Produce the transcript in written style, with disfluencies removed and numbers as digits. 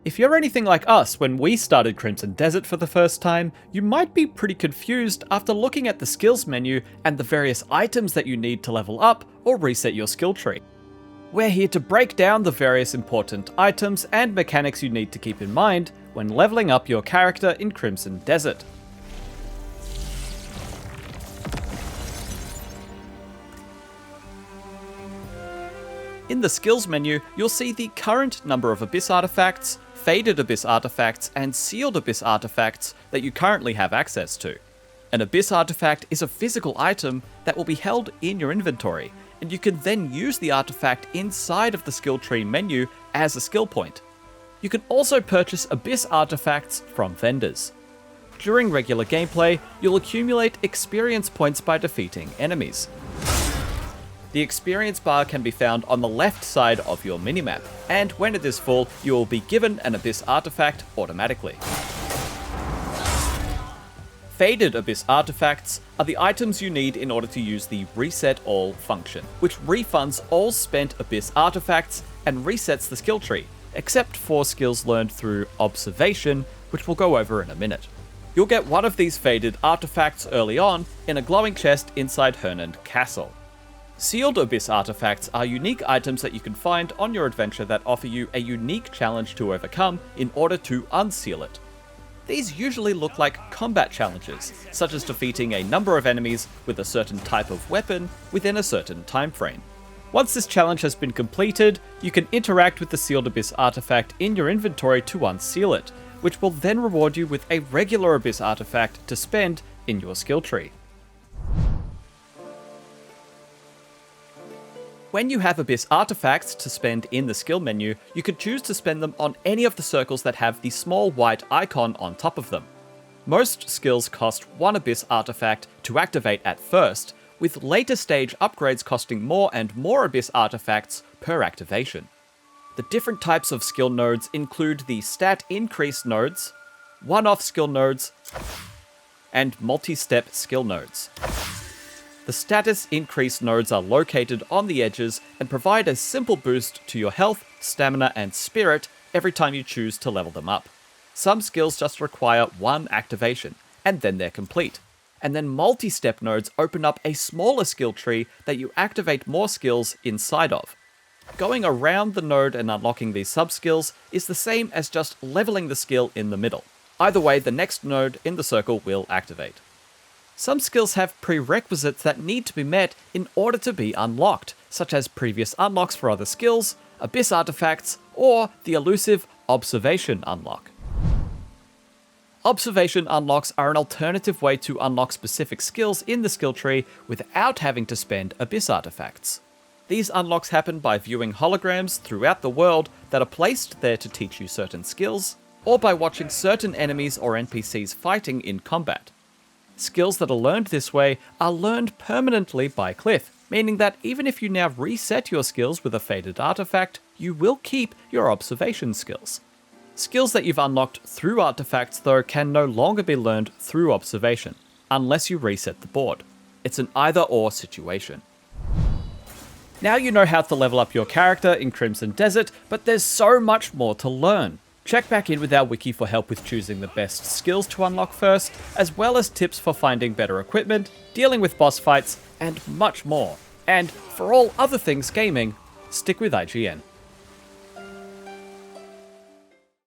If you're anything like us when we started Crimson Desert for the first time, you might be pretty confused after looking at the skills menu and the various items that you need to level up or reset your skill tree. We're here to break down the various important items and mechanics you need to keep in mind when leveling up your character in Crimson Desert. In the skills menu, you'll see the current number of Abyss artifacts, faded Abyss artifacts, and sealed Abyss artifacts that you currently have access to. An Abyss artifact is a physical item that will be held in your inventory, and you can then use the artifact inside of the skill tree menu as a skill point. You can also purchase Abyss artifacts from vendors. During regular gameplay, you'll accumulate experience points by defeating enemies. The experience bar can be found on the left side of your minimap, and when it is full, you will be given an Abyss artifact automatically. Faded Abyss artifacts are the items you need in order to use the Reset All function, which refunds all spent Abyss artifacts and resets the skill tree, except for skills learned through observation, which we'll go over in a minute. You'll get one of these faded artifacts early on in a glowing chest inside Hernand Castle. Sealed Abyss artifacts are unique items that you can find on your adventure that offer you a unique challenge to overcome in order to unseal it. These usually look like combat challenges, such as defeating a number of enemies with a certain type of weapon within a certain time frame. Once this challenge has been completed, you can interact with the Sealed Abyss artifact in your inventory to unseal it, which will then reward you with a regular Abyss artifact to spend in your skill tree. When you have Abyss artifacts to spend in the skill menu, you can choose to spend them on any of the circles that have the small white icon on top of them. Most skills cost one Abyss artifact to activate at first, with later stage upgrades costing more and more Abyss artifacts per activation. The different types of skill nodes include the stat increase nodes, one-off skill nodes, and multi-step skill nodes. The status increase nodes are located on the edges and provide a simple boost to your health, stamina, and spirit every time you choose to level them up. Some skills just require one activation, and then they're complete. And then multi-step nodes open up a smaller skill tree that you activate more skills inside of. Going around the node and unlocking these sub-skills is the same as just leveling the skill in the middle. Either way, the next node in the circle will activate. Some skills have prerequisites that need to be met in order to be unlocked, such as previous unlocks for other skills, Abyss artifacts, or the elusive observation unlock. Observation unlocks are an alternative way to unlock specific skills in the skill tree without having to spend Abyss artifacts. These unlocks happen by viewing holograms throughout the world that are placed there to teach you certain skills, or by watching certain enemies or NPCs fighting in combat. Skills that are learned this way are learned permanently by Cliff, meaning that even if you now reset your skills with a faded artifact, you will keep your observation skills. Skills that you've unlocked through artifacts, though, can no longer be learned through observation, unless you reset the board. It's an either-or situation. Now you know how to level up your character in Crimson Desert, but there's so much more to learn. Check back in with our wiki for help with choosing the best skills to unlock first, as well as tips for finding better equipment, dealing with boss fights, and much more. And for all other things gaming, stick with IGN.